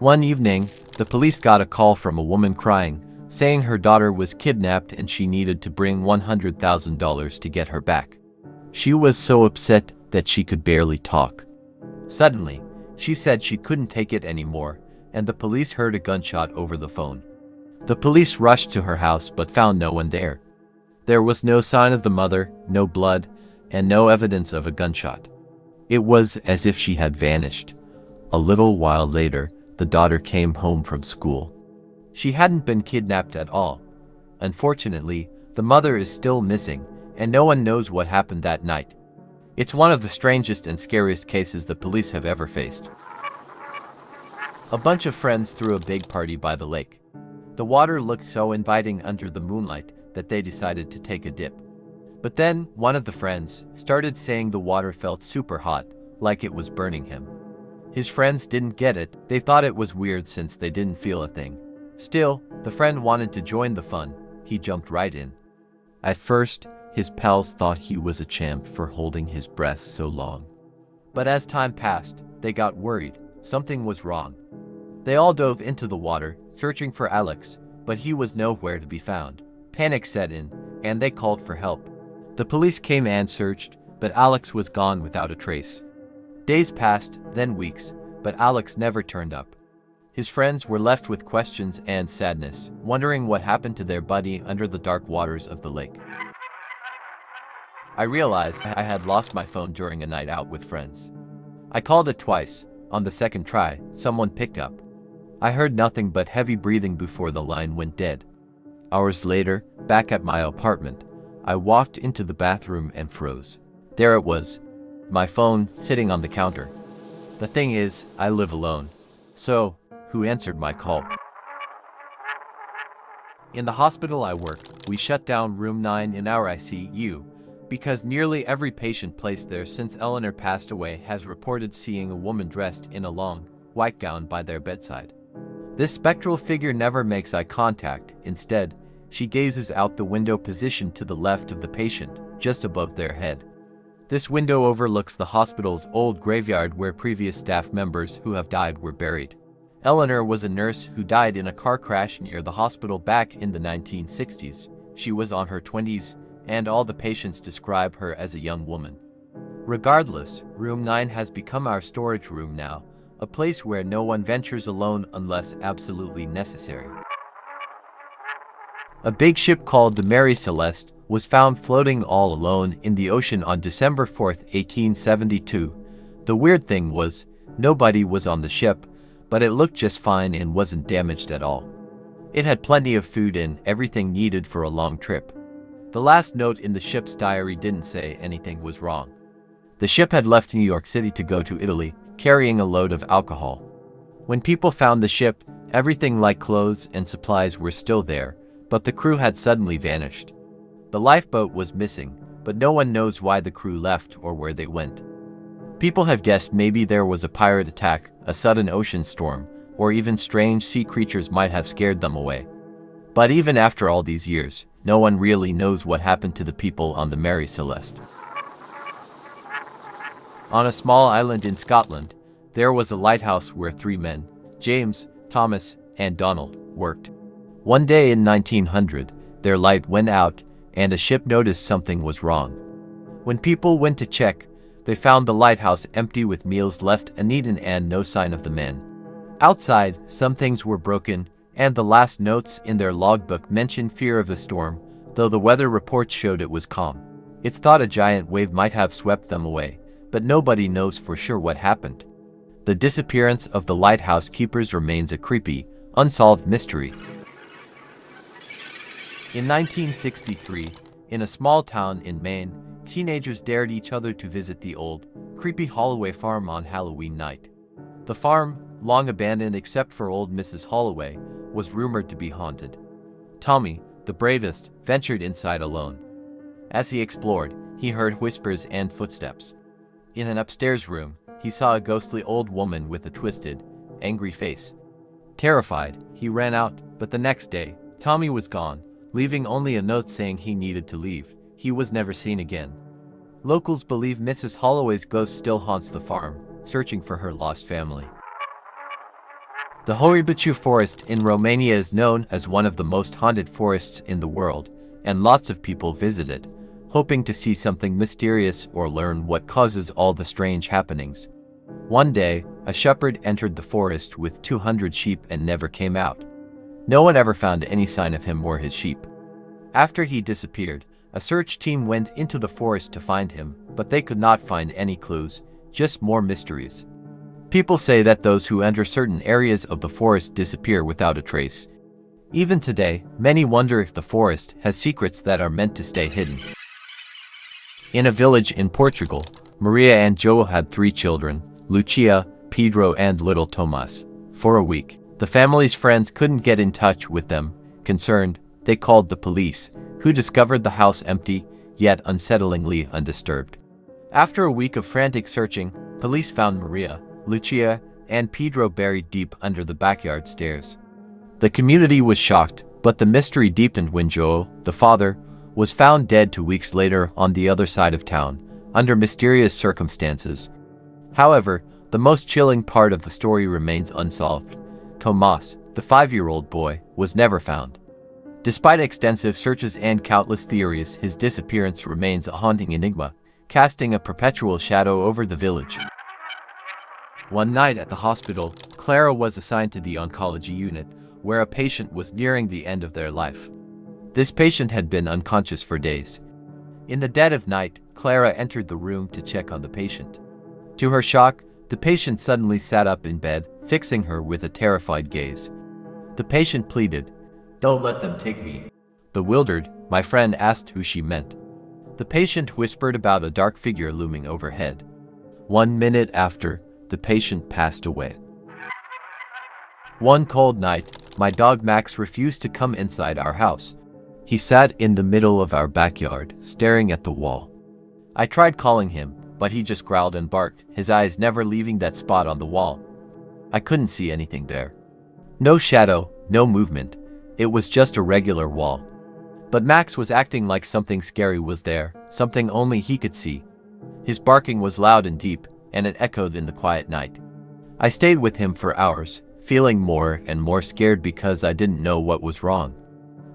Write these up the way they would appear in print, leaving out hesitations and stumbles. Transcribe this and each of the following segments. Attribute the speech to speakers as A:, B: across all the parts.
A: One evening, the police got a call from a woman crying, saying her daughter was kidnapped and she needed to bring $100,000 to get her back. She was so upset that she could barely talk. Suddenly, she said she couldn't take it anymore, and the police heard a gunshot over the phone. The police rushed to her house but found no one there. There was no sign of the mother, no blood, and no evidence of a gunshot. It was as if she had vanished. A little while later, the daughter came home from school. She hadn't been kidnapped at all. Unfortunately, the mother is still missing, and no one knows what happened that night. It's one of the strangest and scariest cases the police have ever faced. A bunch of friends threw a big party by the lake. The water looked so inviting under the moonlight that they decided to take a dip. But then, one of the friends started saying the water felt super hot, like it was burning him. His friends didn't get it, they thought it was weird since they didn't feel a thing. Still, the friend wanted to join the fun, he jumped right in. At first, his pals thought he was a champ for holding his breath so long. But as time passed, they got worried, something was wrong. They all dove into the water, searching for Alex, but he was nowhere to be found. Panic set in, and they called for help. The police came and searched, but Alex was gone without a trace. Days passed, then weeks, but Alex never turned up. His friends were left with questions and sadness, wondering what happened to their buddy under the dark waters of the lake. I realized I had lost my phone during a night out with friends. I called it twice. On the second try, someone picked up. I heard nothing but heavy breathing before the line went dead. Hours later, back at my apartment, I walked into the bathroom and froze. There it was, my phone sitting on the counter. The thing is, I live alone. So, who answered my call? In the hospital I work, we shut down room 9 in our ICU because nearly every patient placed there since Eleanor passed away has reported seeing a woman dressed in a long, white gown by their bedside. This spectral figure never makes eye contact. Instead, she gazes out the window positioned to the left of the patient, just above their head. This window overlooks the hospital's old graveyard where previous staff members who have died were buried. Eleanor was a nurse who died in a car crash near the hospital back in the 1960s. She was on her 20s, and all the patients describe her as a young woman. Regardless, room 9 has become our storage room now, a place where no one ventures alone unless absolutely necessary. A big ship called the Mary Celeste was found floating all alone in the ocean on December 4, 1872. The weird thing was, nobody was on the ship, but it looked just fine and wasn't damaged at all. It had plenty of food and everything needed for a long trip. The last note in the ship's diary didn't say anything was wrong. The ship had left New York City to go to Italy, carrying a load of alcohol. When people found the ship, everything like clothes and supplies were still there, but the crew had suddenly vanished. The lifeboat was missing, but no one knows why the crew left or where they went. People have guessed maybe there was a pirate attack, a sudden ocean storm, or even strange sea creatures might have scared them away. But even after all these years, no one really knows what happened to the people on the Mary Celeste. On a small island in Scotland, there was a lighthouse where 3 men, James, Thomas, and Donald, worked. One day in 1900, their light went out, and a ship noticed something was wrong. When people went to check, they found the lighthouse empty with meals left uneaten and no sign of the men. Outside, some things were broken, and the last notes in their logbook mentioned fear of a storm, though the weather reports showed it was calm. It's thought a giant wave might have swept them away, but nobody knows for sure what happened. The disappearance of the lighthouse keepers remains a creepy, unsolved mystery. In 1963, in a small town in Maine, teenagers dared each other to visit the old, creepy Holloway farm on Halloween night. The farm, long abandoned except for old Mrs. Holloway, was rumored to be haunted. Tommy, the bravest, ventured inside alone. As he explored, he heard whispers and footsteps. In an upstairs room, he saw a ghostly old woman with a twisted, angry face. Terrified, he ran out, but the next day, Tommy was gone, leaving only a note saying he needed to leave. He was never seen again. Locals believe Mrs. Holloway's ghost still haunts the farm, searching for her lost family. The Hoia forest in Romania is known as one of the most haunted forests in the world, and lots of people visit it, hoping to see something mysterious or learn what causes all the strange happenings. One day, a shepherd entered the forest with 200 sheep and never came out. No one ever found any sign of him or his sheep. After he disappeared, a search team went into the forest to find him, but they could not find any clues, just more mysteries. People say that those who enter certain areas of the forest disappear without a trace. Even today, many wonder if the forest has secrets that are meant to stay hidden. In a village in Portugal, Maria and Joe had 3 children, Lucia, Pedro and little Tomas. For a week, the family's friends couldn't get in touch with them. Concerned, they called the police, who discovered the house empty, yet unsettlingly undisturbed. After a week of frantic searching, police found Maria, Lucia, and Pedro buried deep under the backyard stairs. The community was shocked, but the mystery deepened when Joe, the father, was found dead 2 weeks later on the other side of town, under mysterious circumstances. However, the most chilling part of the story remains unsolved. Tomas, the 5-year-old boy, was never found. Despite extensive searches and countless theories, his disappearance remains a haunting enigma, casting a perpetual shadow over the village. One night at the hospital, Clara was assigned to the oncology unit, where a patient was nearing the end of their life. This patient had been unconscious for days. In the dead of night, Clara entered the room to check on the patient. To her shock, the patient suddenly sat up in bed, fixing her with a terrified gaze. The patient pleaded, "Don't let them take me." Bewildered, my friend asked who she meant. The patient whispered about a dark figure looming overhead. 1 minute after, the patient passed away. One cold night, my dog Max refused to come inside our house. He sat in the middle of our backyard, staring at the wall. I tried calling him, but he just growled and barked, his eyes never leaving that spot on the wall. I couldn't see anything there. No shadow, no movement. It was just a regular wall. But Max was acting like something scary was there, something only he could see. His barking was loud and deep, and it echoed in the quiet night. I stayed with him for hours, feeling more and more scared because I didn't know what was wrong.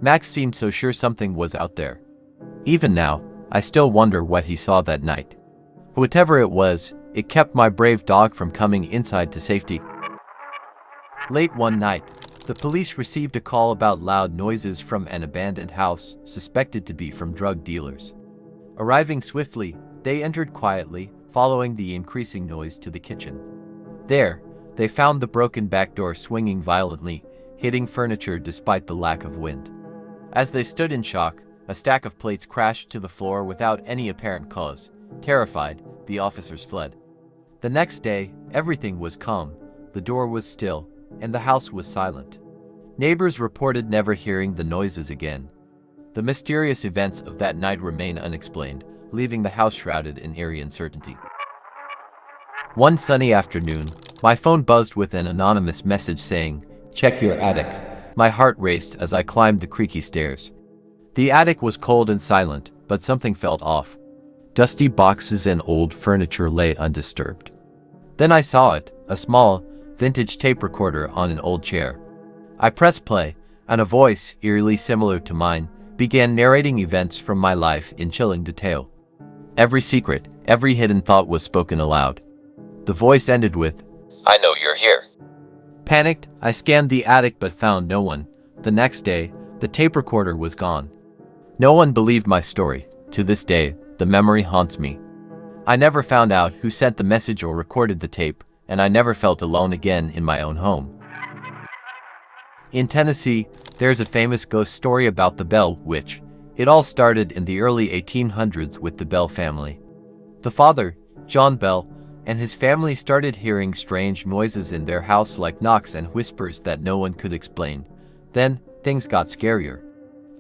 A: Max seemed so sure something was out there. Even now, I still wonder what he saw that night. Whatever it was, it kept my brave dog from coming inside to safety. Late one night, the police received a call about loud noises from an abandoned house, suspected to be from drug dealers. Arriving swiftly, they entered quietly, following the increasing noise to the kitchen. There, they found the broken back door swinging violently, hitting furniture despite the lack of wind. As they stood in shock, a stack of plates crashed to the floor without any apparent cause. Terrified, the officers fled. The next day, everything was calm, the door was still, and the house was silent. Neighbors reported never hearing the noises again. The mysterious events of that night remain unexplained, leaving the house shrouded in eerie uncertainty. One sunny afternoon, my phone buzzed with an anonymous message saying, "Check your attic." My heart raced as I climbed the creaky stairs. The attic was cold and silent, but something felt off. Dusty boxes and old furniture lay undisturbed. Then I saw it, a small, vintage tape recorder on an old chair. I pressed play, and a voice, eerily similar to mine, began narrating events from my life in chilling detail. Every secret, every hidden thought was spoken aloud. The voice ended with, "I know you're here." Panicked, I scanned the attic but found no one. The next day, the tape recorder was gone. No one believed my story. To this day, the memory haunts me. I never found out who sent the message or recorded the tape, and I never felt alone again in my own home. In Tennessee, there's a famous ghost story about the Bell Witch. It all started in the early 1800s with the Bell family. The father, John Bell, and his family started hearing strange noises in their house, like knocks and whispers that no one could explain. Then, things got scarier.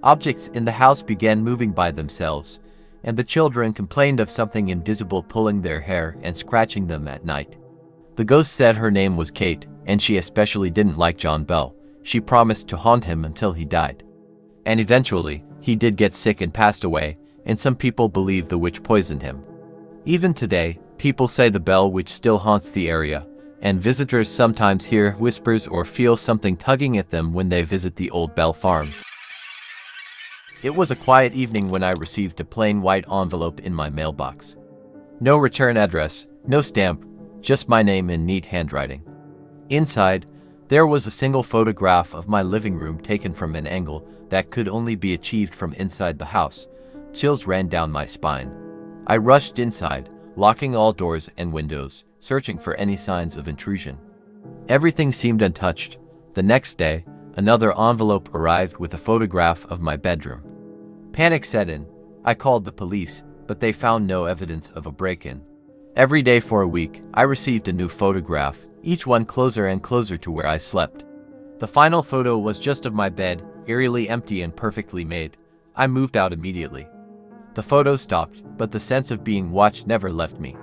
A: Objects in the house began moving by themselves, and the children complained of something invisible pulling their hair and scratching them at night. The ghost said her name was Kate, and she especially didn't like John Bell. She promised to haunt him until he died. And eventually, he did get sick and passed away, and some people believe the witch poisoned him. Even today, people say the Bell Witch still haunts the area, and visitors sometimes hear whispers or feel something tugging at them when they visit the old Bell farm. It was a quiet evening when I received a plain white envelope in my mailbox. No return address, no stamp, just my name in neat handwriting. Inside, there was a single photograph of my living room taken from an angle that could only be achieved from inside the house. Chills ran down my spine. I rushed inside, locking all doors and windows, searching for any signs of intrusion. Everything seemed untouched. The next day, another envelope arrived with a photograph of my bedroom. Panic set in. I called the police, but they found no evidence of a break-in. Every day for a week, I received a new photograph, each one closer and closer to where I slept. The final photo was just of my bed, eerily empty and perfectly made. I moved out immediately. The photo stopped, but the sense of being watched never left me.